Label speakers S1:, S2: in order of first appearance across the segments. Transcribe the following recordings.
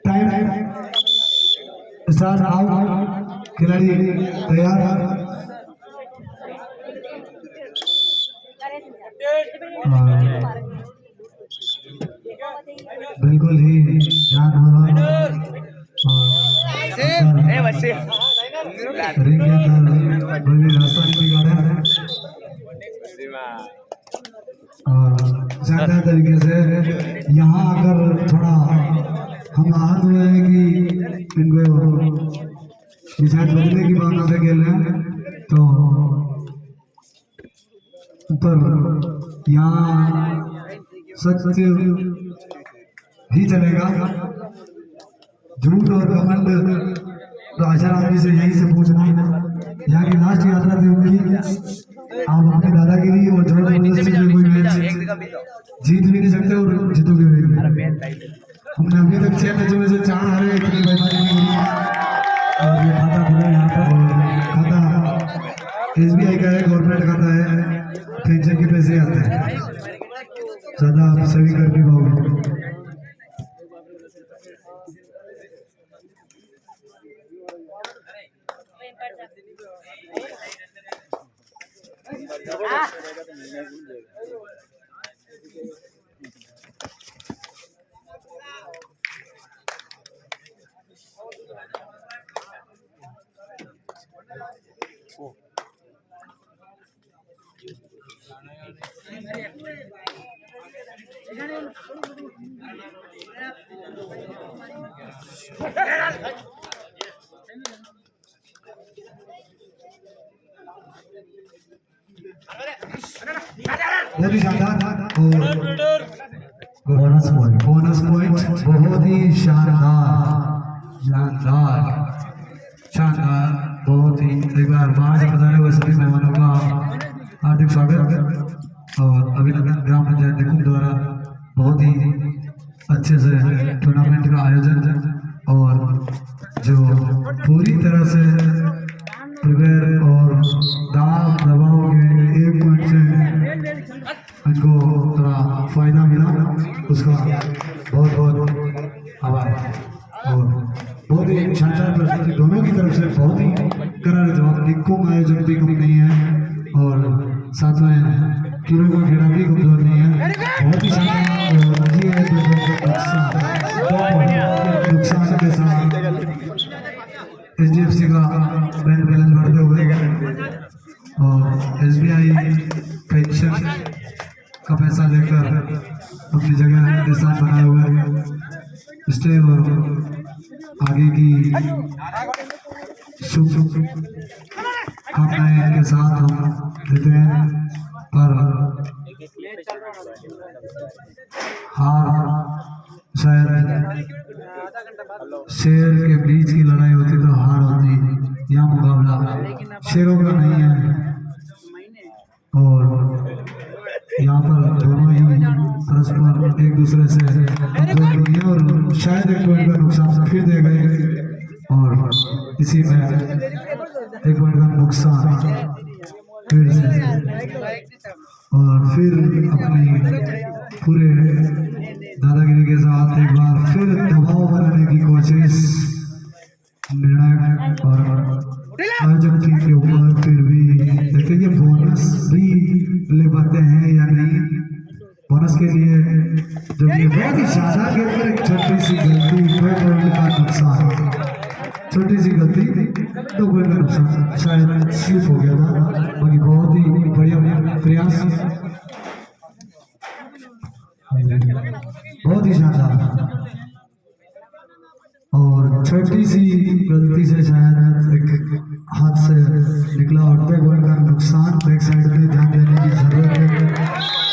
S1: Time start. खिलाड़ी तैयार। बिल्कुल ही ध्यान रास्ता नहीं बिगाड़ा और ज्यादा तरीके से यहाँ अगर थोड़ा हम आहत हुए हैं कि इनको शायद बदले की भावना से खेल रहे हैं तो पर यहाँ सच ही चलेगा। झूठ और घमंड तो आशा आदमी से यही से पूछना है। यहाँ की लास्ट यात्रा थी उनकी। आप अपनी दादागिरी और जोर जबरदस्ती से कोई मैच जीत भी नहीं सकते और जीतोगे भी नहीं। हमने अभी तक 6 मैचों में से 4 हारे, इतनी बेईमानी नहीं हुई। और ये खाता खुला यहाँ पर, खाता SBI का है, गवर्नमेंट खाता है, पेंशन के पैसे आते हैं। ज्यादा आप सभी कर भी पाओगे। बहुत ही शानदार बोनस पॉइंट बहुत ही शानदार बहुत ही। एक बार बाहर से बताने हुए सभी मेहमानों का हार्दिक स्वागत और अभिनंदन। ग्राम पंचायत निकुंज द्वारा बहुत ही अच्छे से टूर्नामेंट का आयोजन और जो पूरी तरह से प्रिपेयर और दबाव के 1 पॉइंट से इनको थोड़ा फायदा मिला, उसका बहुत बहुत आभार। और बहुत ही शानदार प्रस्तुति दोनों की तरफ से, बहुत ही करारा जवाब। निकुंज आयोजन भी कम नहीं है और साथ में कीरों का खेड़ा भी कमजोर नहीं है। बहुत ही शानदार नुकसान के साथ HDFC का बैंक बैलेंस बढ़ते हुए और SBI पेंशन का पैसा लेकर अपनी जगह के साथ बनाए हुए स्टे और आगे की शुभ कामनाएं के साथ हम देते हैं। पर हार शायद शेर के बीच की लड़ाई होती तो हार होती, यह मुकाबला शेरों का नहीं है। और यहाँ पर दोनों ही परस्पर एक दूसरे से कमजोर नहीं है और शायद एक पॉइंट का नुकसान फिर दे गए और इसी में 1 पॉइंट का नुकसान फिर से और फिर अपनी पूरे दादागिरी के साथ एक बार फिर दबाव बनाने की कोशिश निर्णायक और आयोजक टीम के ऊपर। फिर भी देखते हैं बोनस भी ले पाते हैं या नहीं। बोनस के लिए जो कि बहुत ही शानदार के ऊपर एक छोटी सी गलती, 2 पॉइंट का नुकसान, छोटी सी गलती 2 पॉइंट का नुकसान, शायद स्लिप हो गया था। बाकी बहुत ही बढ़िया प्रयास, बहुत ही शानदार। और छोटी सी गलती से शायद एक हाथ से निकला और 2 पॉइंट का नुकसान। बैक साइड पे ध्यान देने की जरूरत है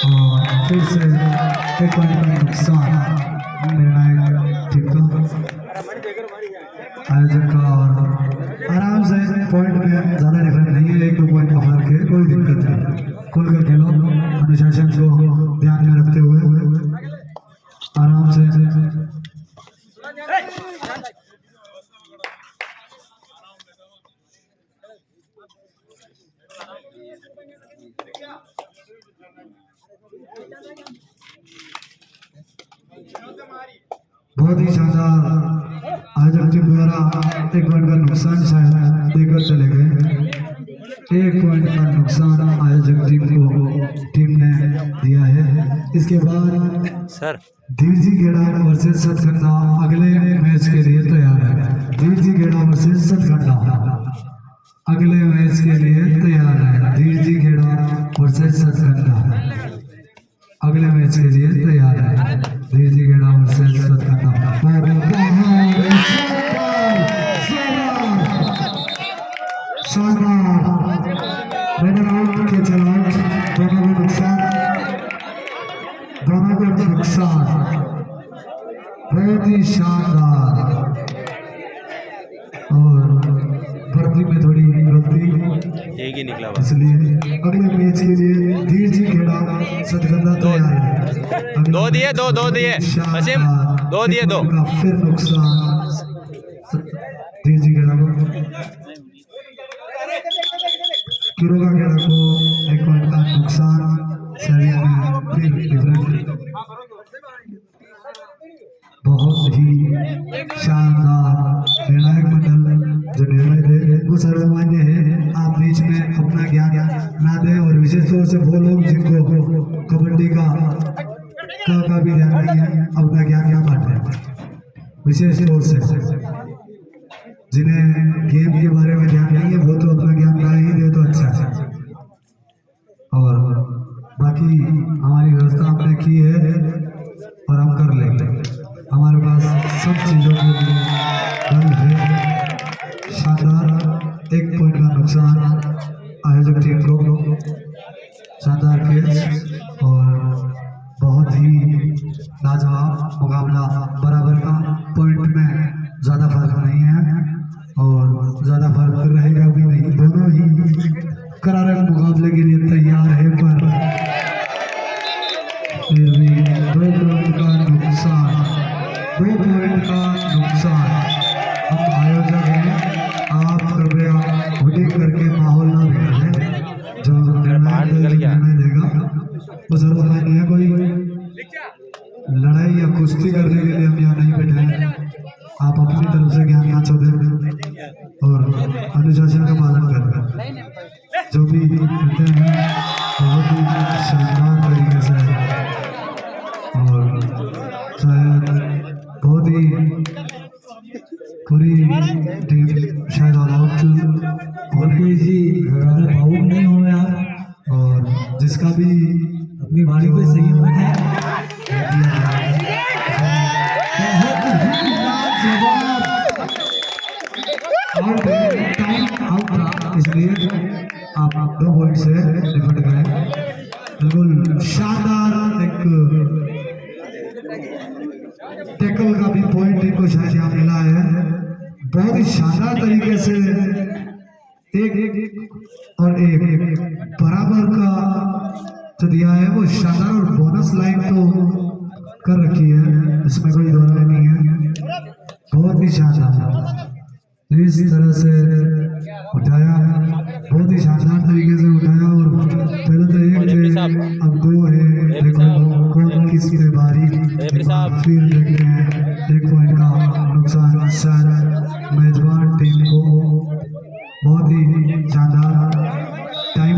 S1: और फिर से 1 पॉइंट का नुकसान निर्णायक टीम का, आयोजक का। और आराम से पॉइंट में ज्यादा डिफरेंस नहीं है, 1-2 पॉइंट का फर्क है, कोई दिक्कत नहीं। खुल कर खेलो, अनुशासन को ध्यान में रखते हुए आराम से। बहुत ही शानदार आयोजक टीम द्वारा 1 पॉइंट का नुकसान शायद देकर चले गए। 1 पॉइंट का नुकसान आयोजक टीम ने दिया है। इसके बाद
S2: सर
S1: धीरजी गेड़ा वर्सेस सतखंडा अगले मैच के लिए तैयार है। धीरजी गेड़ा वर्सेस सतखंडा अगले मैच के लिए तैयार है। धीरजी गेड़ा वर्सेस सतखंडा अगले मैच के लिए तैयार है। धीरजी गेड़ा वर्सेस सतखंडा। के चलाओ दोनों को नुकसान बहुत ही शानदार। और भर्ती में थोड़ी गलती
S2: एक ही निकला
S1: इसलिए अगले मैच के लिए धीरजी खेड़ा सतखंडा तैयार है।
S2: 2 दिए 2 दिए असीम 2 दिए 2
S1: फिर नुकसान धीरजी खेड़ा को किरोगा खेड़ा को 1 पॉइंट का नुकसान फिर डिफरेंट। बहुत ही शानदार निर्णायक मंडल जो निर्णय दे वो सर्वमान्य है। आप बीच में अपना ज्ञान ना दें और विशेष तौर से वो लोग जिनको कबड्डी का भी ध्यान नहीं है अपना ज्ञान ना बांटें। विशेष तौर से जिन्हें गेम के बारे में ध्यान नहीं है वो तो अपना ज्ञान ना ही दे तो अच्छा है। और बाकी हमारी व्यवस्था हमने की है और हम कर लेंगे। हमारे पास सब चीज़ों के लिए बल है। शानदार 1 पॉइंट का नुकसान आयोजक टीम को। शानदार खेल और बहुत ही लाजवाब मुकाबला। बराबर का पॉइंट में ज़्यादा फर्क नहीं है और ज़्यादा फर्क रहेगा भी नहीं। दोनों ही करारे मुकाबले के लिए तैयार है पर फिर भी 2 पॉइंट का नुकसान। 2 पॉइंट का नुकसान। हम आयोजक हैं, आप कृपया हुडी करके माहौल ना बिगाड़ें। जो निर्णय देगा वो सर्वमान्य है। कोई लड़ाई या कुश्ती करने के लिए हम यहाँ नहीं बैठे हैं। आप अपनी तरफ से ज्ञान ना छोड़ें और अनुशासन का पालन करें। जो भी करते हैं बहुत ही शानदार तरीके से और शायद बहुत ही पूरी टीम शायद ऑल आउट और कोई सी भावुक नहीं हो गया और जिसका भी अपनी बारी पे सही होता है इसलिए आप 2 पॉइंट से डिफेंड करें। बिल्कुल शानदार एक टैकल का भी पॉइंट इनको शायद यहाँ मिला है। बहुत ही शानदार तरीके से एक और एक बराबर का जो दिया है वो शानदार और बोनस लाइन तो कर रखी है, इसमें कोई दो राय नहीं है। बहुत ही शानदार इस तरह से उठाया, बहुत ही शानदार तरीके से उठाया और पहले तो 1 थे अब 2 है। देखो कौन किसकी बारी। फिर देखते हैं 1 पॉइंट का नुकसान शायद मेजबान टीम को। बहुत ही शानदार टाइम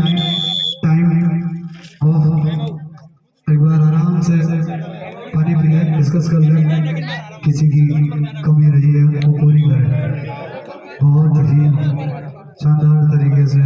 S1: ऑफ। एक बार आराम से पानी पी लें, डिस्कस कर लें, किसी की कमी रही है वो पूरी करें। बहुत ही शानदार तरीके से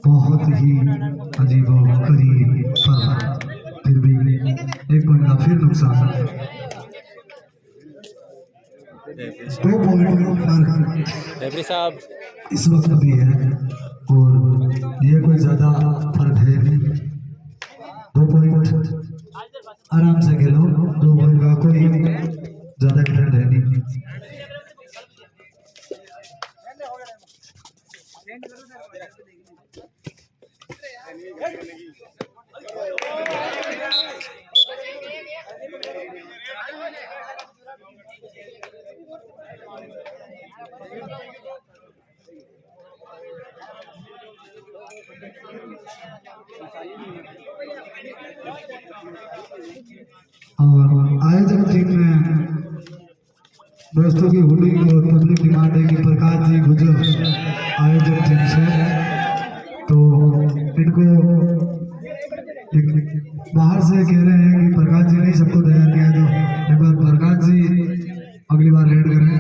S1: बहुत ही अजीब करीब पर फिर भी 1 पॉइंट का फिर नुकसान। 2 पॉइंट
S2: रेफरी साहब
S1: इस वक्त भी है और ये कोई ज्यादा फर्क है नहीं। 2 पॉइंट आराम से खेलो। 2 पॉइंट का कोई ज्यादा डिफरेंट है नहीं। और आयोजक टीम में दोस्तों की हुडी और पब्लिक डिमांड है कि प्रकाश जी गुजर आयोजक टीम से, तो इनको बाहर से कह रहे हैं कि प्रकाश जी नहीं सबको तैयार किया, तो एक बार प्रकाश जी अगली बार लेट करें।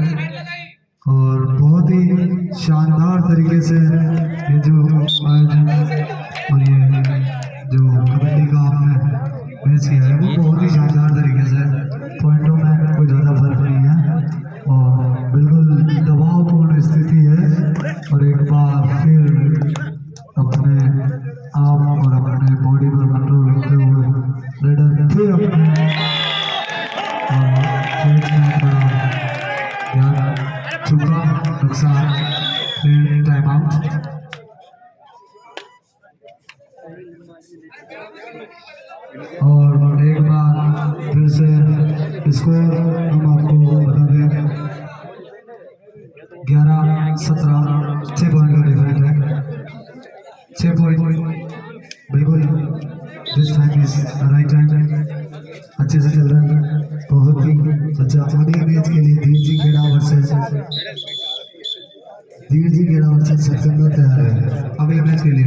S1: और बहुत ही शानदार तरीके से ये जो आयोजन और ये जो कबड्डी का आपने मैच किया है वो बहुत ही शानदार तरीके से, पॉइंटों में कोई ज़्यादा फर्क नहीं है और बिल्कुल दबावपूर्ण स्थिति है। और एक बार फिर अपने आप और अपने बॉडी पर कंट्रोल रखते हुए रेडर फिर अपने चुका नुकसान टाइम आउट। और एक बार फिर से स्कोर हम आपको बता दें, 11-17, 6 पॉइंट का डिफरेंस है, 6 पॉइंट बिल्कुल this time is right time, अच्छे से चल रहा है, बहुत ही अच्छा। अगले मैच के लिए धीर जी खेड़ा वर्सेस सत्येंद्र तैयार है अगले मैच के लिए।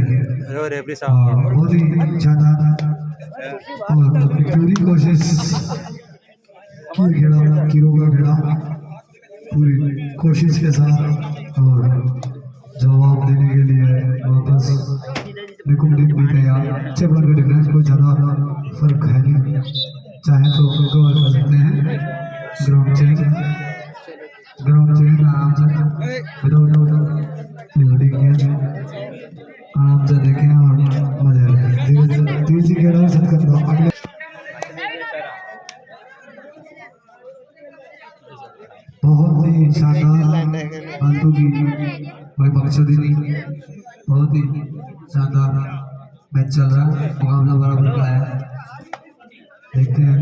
S2: रेफरी साहब
S1: बहुत ही शानदार और पूरी कोशिश की खेड़ा, कीरों का खेड़ा पूरी कोशिश के साथ और जवाब देने के लिए वापस निकुम टीम भी तैयार। 6 पॉइंट का डिफरेंस, कोई ज़्यादा फर्क है नहीं, चाहे तो कवर कर सकते हैं। ग्राउंड चेंज आराम से आराम से देखें और मजा लें। धीरे से कह रहा हूँ सब कर दो अगले। बहुत ही शानदार फालतू की कोई बख्शुदी नहीं, बहुत ही शानदार मैच चल रहा है, मुकाबला बराबर का है, देखते हैं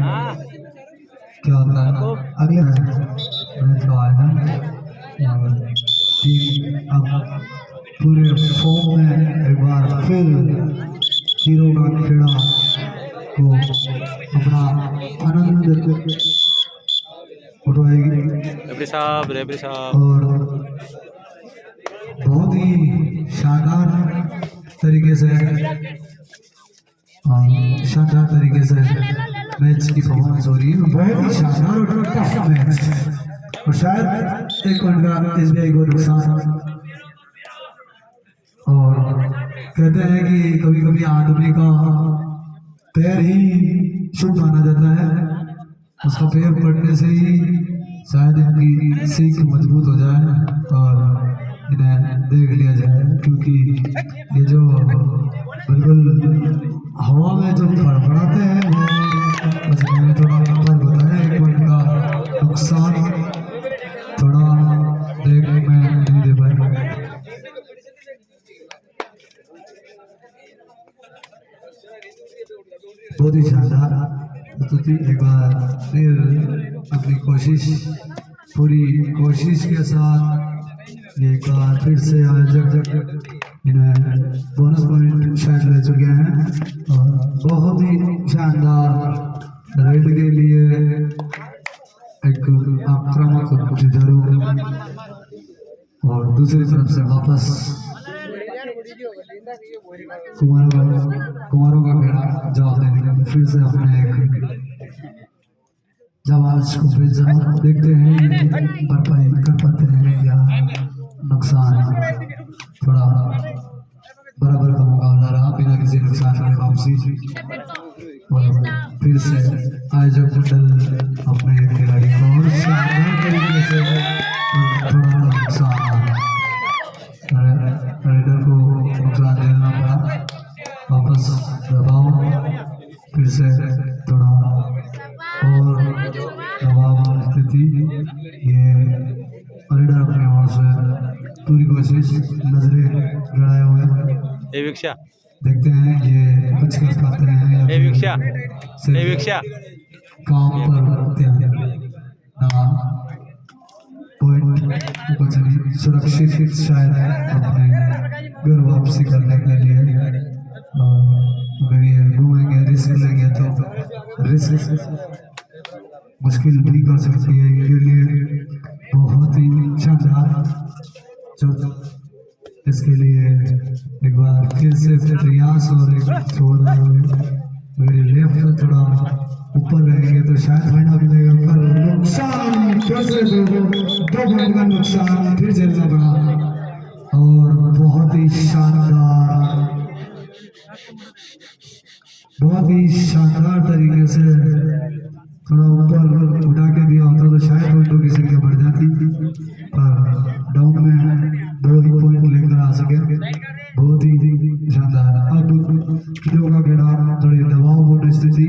S1: क्या होता है अगले मैच का आयोजन। टीम अब पूरे फॉर्म में एक बार फिर हीरो का खेड़ा को अपना आनंद उठवाएगी
S2: रेफरी साहब
S1: और बहुत ही शानदार तरीके से मैच की परफॉर्मेंस हो रही है, बहुत ही शानदार और टफ मैच। और शायद 1 पॉइंट का SBI को नुकसान। और कहते हैं कि कभी कभी आदमी का पैर ही शुभ माना जाता है, उसका पैर पड़ने से ही शायद इनकी सीख मजबूत हो जाए और इन्हें देख लिया जाए, क्योंकि ये जो बिल्कुल हवा में जो फड़फड़ाते हैं वो बस मैंने थोड़ा नंबर बताया। 1 पॉइंट का नुकसान थोड़ा देख में नहीं दे पाए। बहुत ही शानदार प्रस्तुति, एक बार फिर अपनी कोशिश पूरी कोशिश के साथ एक बार फिर से आयोजक इन्हें बोनस पॉइंट शायद ले चुके हैं और बहुत ही शानदार रेड के लिए एक आक्रामक जरूर। और दूसरी तरफ से वापस कुमारों का घेरा जवाब देने का फिर से अपने एक जवाब को देखते हैं भरपाई कर पाते हैं या नुकसान। थोड़ा बराबर का मुकाबला रहा बिना किसी नुकसान के वापसी। और फिर से आयोजक मंडल अपने खिलाड़ी को और शानदार तरीके से थोड़ा नुकसान राइडर को नुकसान झेलना पड़ा। वापस दबाव फिर से थोड़ा और दबाव स्थिति, ये राइडर अपने ओर से पूरी कोशिश कोशिश, नजरें गड़ाए हुए हैं।
S2: ए भिक्षा
S1: देखते हैं ये कुछ कर पाते हैं या
S2: ए
S1: फिर
S2: भिक्षा
S1: सिर्फ
S2: ए भिक्षा
S1: काम पर ध्यान ना पॉइंट कुछ नहीं, सुरक्षित शायद अपने घर वापसी करने के लिए अगर ये घूमेंगे, रिस्क लेंगे तो रिस्क मुश्किल भी कर सकती है। इनके लिए बहुत ही शानदार चोट, इसके लिए एक बार फिर से प्रयास और एक थोड़ा अगर लेफ्ट थोड़ा ऊपर रहेंगे तो शायद फायदा मिलेगा, पर नुकसान फिर से दो पॉइंट का नुकसान फिर झेलना पड़ा। और बहुत ही शानदार तरीके से थोड़ा ऊपर उठा के दिया होता तो शायद पॉइंटों की संख्या बढ़ जाती, पर डाउन में 2 ही पॉइंट लेकर आ सके। बहुत ही शानदार। अब किलो का गेड़ा थोड़ी दबावपूर्ण स्थिति,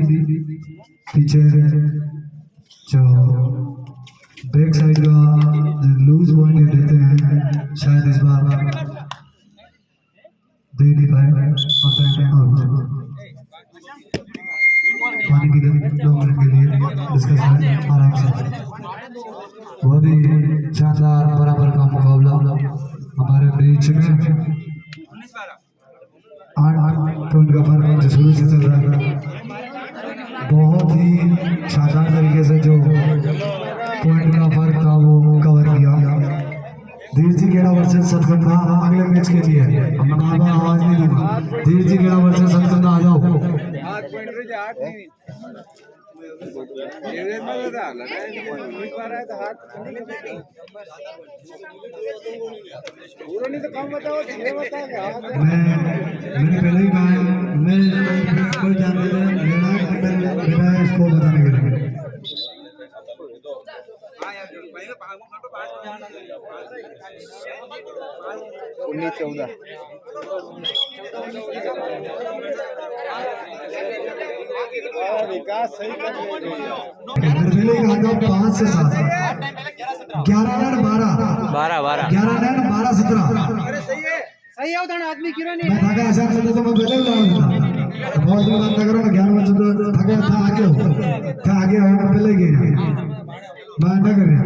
S1: पीछे जो बैक साइड का लूज पॉइंट देते हैं शायद इस बार दे नहीं पाए। पानी की 2 मिनट के लिए डिस्कस करें आराम से। बहुत ही शानदार बराबर का मुकाबला हमारे बीच में, 8 पॉइंट का फर्क जो शुरू से चल रहा है। बहुत ही शानदार तरीके से जो पॉइंट का फर्क था वो कवर किया। धीर जी गेड़ा वर्सेस सतगंधा अगले मैच के लिए हम बार आवाज नहीं दूंगा। धीर जी गेड़ा वर्सेस सतगंधा आ जाओ। मैंने पहले ही कहा है, मैं कोई जानते हैं इसको बताने के लिए।
S3: विकास सही कर
S1: 5 से 7 11 रन 12 17
S3: सही है उधर आदमी गिरा नहीं
S1: मैं थका ऐसा करता तो मैं पहले ही लगा देता। बहुत दिन बात करो ना, 11 बजे तो थका था आगे हो मैं पहले ही गया मैं ना कर रहा।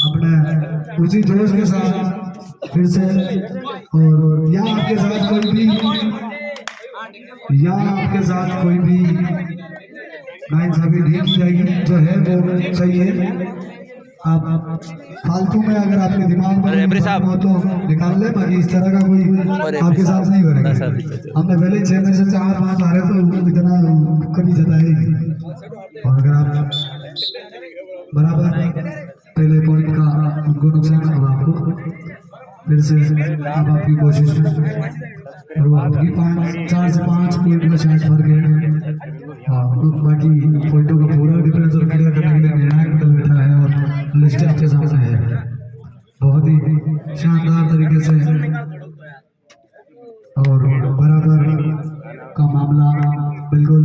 S1: अपने उसी जोश के साथ फिर से, और या आपके साथ कोई भी नाइंसाफी नहीं की जाएगी, जो है वो सही है। आप फालतू में अगर आपके दिमाग में हो तो निकाल ले, बाकी इस तरह का कोई आपके साथ नहीं करेगा। हमने पहले 6 में से 4-5 आ रहे तो इतना कभी जताया ही नहीं। और अगर आप बराबर पहले पॉइंट का उनको नुकसान हुआ, आपको फिर से अब आपकी कोशिश में, और वो आपकी 4 से 5 पॉइंट का शायद फर्क है। हाँ, तो बाकी पॉइंटों का पूरा डिफरेंस और क्लियर करने के लिए निर्णायक मंडल बैठा है और लिस्ट आपके सामने है। बहुत ही शानदार तरीके से और बराबर का मामला, बिल्कुल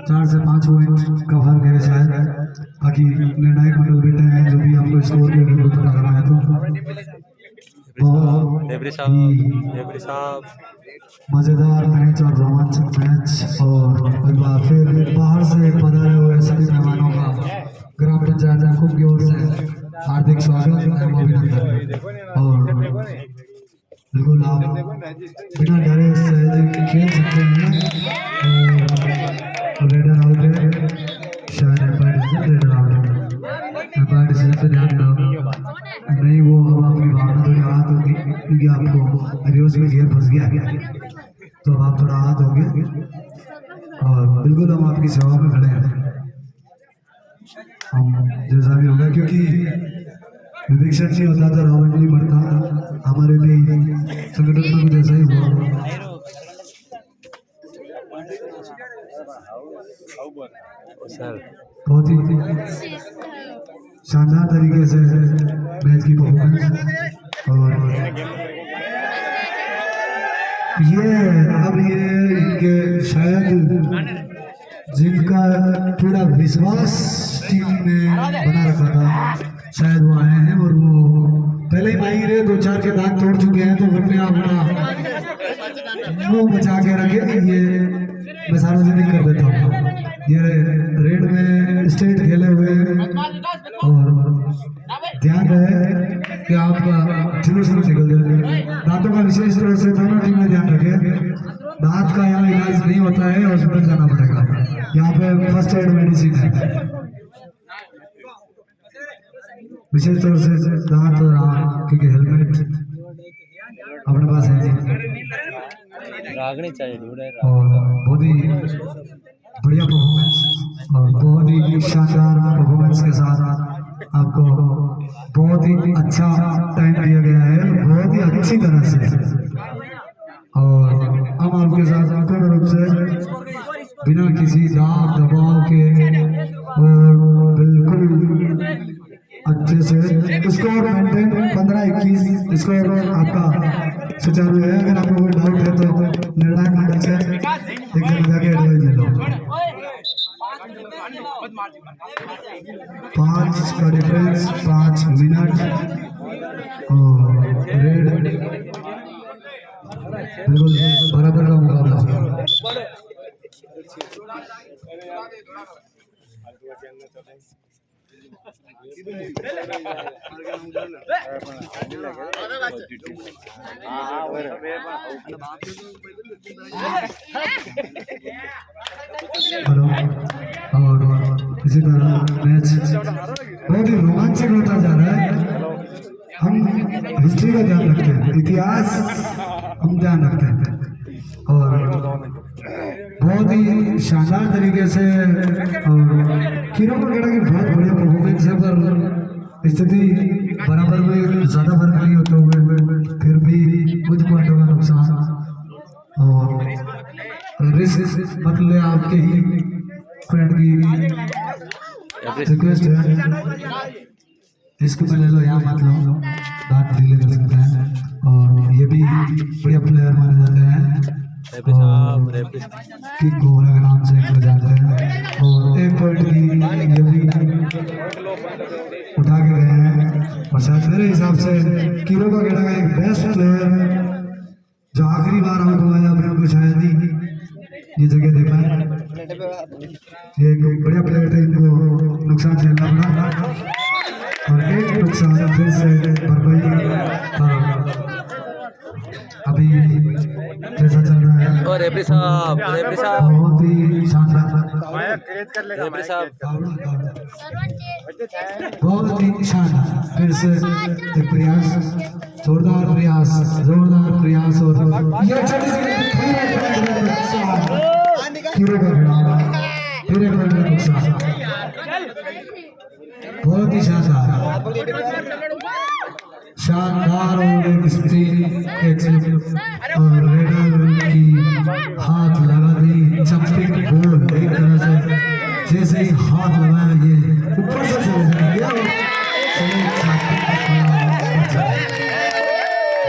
S1: 4 से 5 पॉइंट का फर्क है शायद। बाकी निर्णायक मंडल बैठे हैं जो भी आपको स्कोर के ऊपर पता करना है तो बहुत मजेदार मैच और रोमांचक मैच। और एक बार फिर बाहर से पधारे हुए सभी मेहमानों का ग्राम पंचायत याकूब की ओर से हार्दिक स्वागत एवं अभिनंदन। और बिल्कुल आप बिना डरे से खेल सकते हैं। और रेडर आउट है, शायद एम्पायर डिसीजन रेडर आउट है। एम्पायर डिसीजन पे ध्यान दो नहीं, वो आपकी भावना थोड़ी आहत होगी क्योंकि आपको रिवर्स में गियर फंस गया, तो अब आप थोड़ा आहत होंगे। और बिल्कुल हम आपकी सेवा में खड़े हैं, हम जैसा भी होगा, क्योंकि विवेक्षण नहीं होता तो रावण नहीं मरता। हमारे लिए संगठन में कुछ ऐसा ही हुआ। बहुत ही शानदार तरीके से मैच की परफॉर्मेंस। और ये इनके शायद जिनका पूरा विश्वास टीम ने बना रखा था, शायद वो आए हैं और वो पहले ही माहिर है, 2-4 के दांत तोड़ चुके हैं, तो कृपया अपना मुंह बचा के रखे। ये मैं सार्वजनिक कर देता हूँ। ये रेड में स्टेट खेले हुए हैं और ध्यान रहे कि आपका जुलूस न निकल जाए। दांतों का विशेष तौर से दोनों टीमें ध्यान रखें। दांत का यहाँ इलाज नहीं होता है, हॉस्पिटल जाना पड़ेगा। यहाँ पे फर्स्ट एड मेडिसिन है। विशेष तौर से दांत और आँख, क्योंकि हेलमेट अपने पास है जी।
S2: रागनी चाहिए
S1: और बहुत ही बढ़िया परफॉर्मेंस और बहुत ही शानदार परफॉर्मेंस के साथ आपको बहुत ही अच्छा टाइम दिया गया है, बहुत ही अच्छी तरह से। और हम आपके साथ पूर्ण रूप से बिना किसी दाब दबाव के और बिल्कुल अच्छे से स्कोर मेंटेन 15-21 स्कोर आपका सुचारू है। अगर आपको कोई डाउट है तो निर्णायक मंडल से एक जन जाके एडवाइस ले लो। 5 का डिफरेंस, 5 मिनट और रेड बिल्कुल बराबर का मुकाबला। हेलो। और इसी तरह मैच बहुत ही रोमांचक होता जा रहा है। हम हिस्ट्री का ध्यान रखते हैं, इतिहास हम ध्यान रखते हैं और बहुत ही शानदार तरीके से। और कीरों वगैरह की बहुत बढ़िया परफॉर्मेंस है, पर स्थिति बराबर में ज्यादा फर्क नहीं होते हुए फिर भी कुछ पॉइंटों का नुकसान और रिस्क मतलब आपके ही फ्रेंड की रिक्वेस्ट है, इसको मैं ले लो, यहाँ मत लो, बात ढीले कर सकते हैं। और ये भी बढ़िया प्लेयर माने जाते हैं किंग कोबरा के नाम से इनको जानते हैं। और एक पॉइंट की ये भी उठा के गए हैं। और शायद मेरे हिसाब से कीरो का गेड़ा का एक बेस्ट प्लेयर जो आखिरी बार आउट हुआ है अपने को शायद ही ये जगह देखा है। ये एक बढ़िया प्लेयर थे, इनको नुकसान झेलना पड़ा और एक नुकसान फिर से भरपाई अभी जैसा चल रहा है।
S2: और रेफरी साहब
S1: बहुत ही शानदार,
S2: रेफरी साहब
S1: बहुत ही शानदार फिर से एक प्रयास, जोरदार प्रयास और ये हीरो का खिलाफ फिर एक बड़ा नुकसान। बहुत ही शानदार और एक स्पिन और रेडर की हाथ लगा दी जंपिंग बॉल, एक तरह से जैसे ही हाथ लगाया ये ऊपर से चले जाएंगे।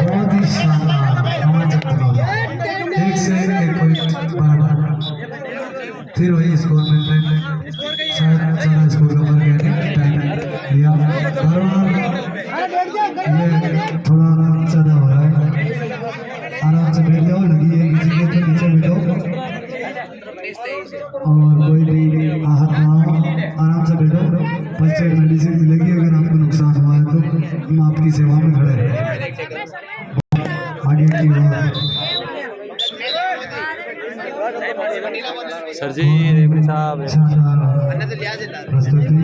S1: बहुत ही शानदार एक से एक पॉइंट बराबर, फिर वही स्कोर में शायद ज़्यादा स्कोर का फर्क है, टाइम लिया ये थोड़ा ज़्यादा हो रहा है। आराम से बैठ जाओ, लगी है किसी के तो नीचे बैठो और कोई भी आहत ना हो, आराम से बैठो। फर्स्ट एड मेडिसिन मिलेगी, अगर आपको नुकसान हुआ है तो हम आपकी सेवा में खड़े हैं। आगे की
S2: सर जी, रेफरी साहब
S1: प्रस्तुति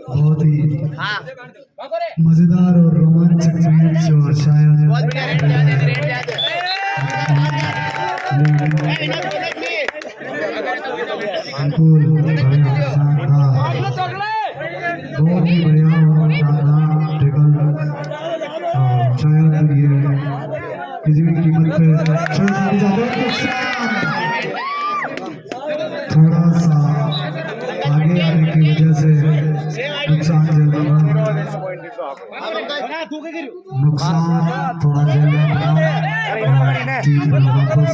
S1: बहुत ही मजेदार और रोमांचक मैच और शायद बहुत ही बढ़िया और शानदार टैकल, शायद ये किसी भी कीमत पे छोड़ नहीं जाते। थोड़ा सा आगे आने की वजह से नुकसान झेलना पड़ा, नुकसान थोड़ा झेलना पड़ा। टीम पर वापस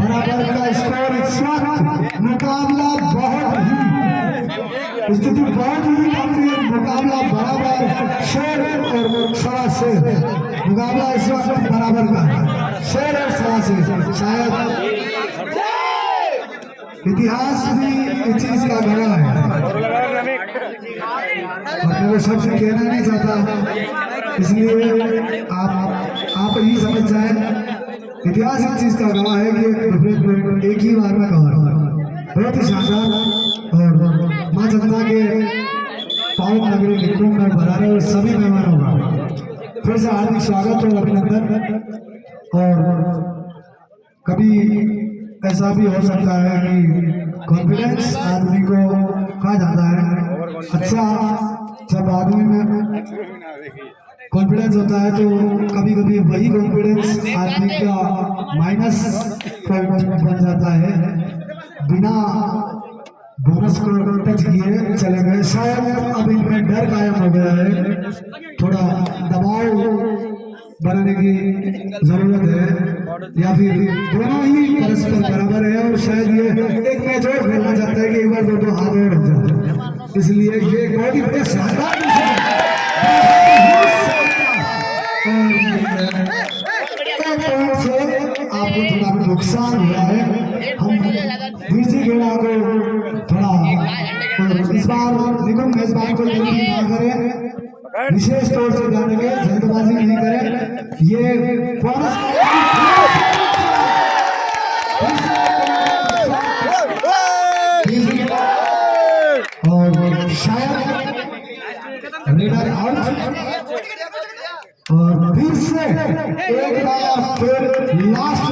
S1: बराबर का स्कोर इस वक्त मुकाबला बहुत ही स्थिति बहुत ही गंभीर मुकाबला बराबर शेर और सवा शेर मुकाबला इस वक्त बराबर का शेर और सवा शेर शायद इतिहास भी इस चीज का गवाह है। मैं वो शब्द कहना नहीं चाहता इसलिए आप ही समझ जाए इतिहास इस चीज का गवाह है कि एक ही बार में कवर बहुत ही शानदार और माँ जनता के पावन नगरी निकुंज में भरा रहे हुए सभी मेहमानों का फिर से हार्दिक स्वागत और अभिनंदन। और कभी ऐसा भी हो सकता है कि कॉन्फिडेंस आदमी को कहा जाता है अच्छा जब आदमी में कॉन्फिडेंस होता है तो कभी कभी वही कॉन्फिडेंस आदमी का माइनस पॉइंट बन जाता है। बिना बोनस को टच किए चले गए शायद अब इनमें डर कायम हो गया है थोड़ा दबाव बनाने की जरूरत है या फिर दोनों ही परस्पर बराबर है और शायद ये एक मैच और खेलना चाहता है कि एक बार दो हाथ और हो जाए इसलिए ये बहुत ही बड़े शानदार से आपको थोड़ा नुकसान हुआ है। हम बीसी खेला को थोड़ा इस बार निगम मेजबान को जल्दी ना करें विशेष तौर से ध्यान रखें जल्दबाजी नहीं करें ये और शायद रेडर आउट और फिर से एक बार फिर लास्ट